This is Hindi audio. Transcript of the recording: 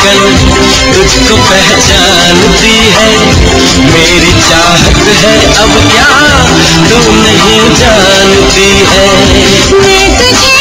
धड़कन तुझको पहचानती है, मेरी चाहत है अब क्या तू नहीं जानती है। मैं तुझे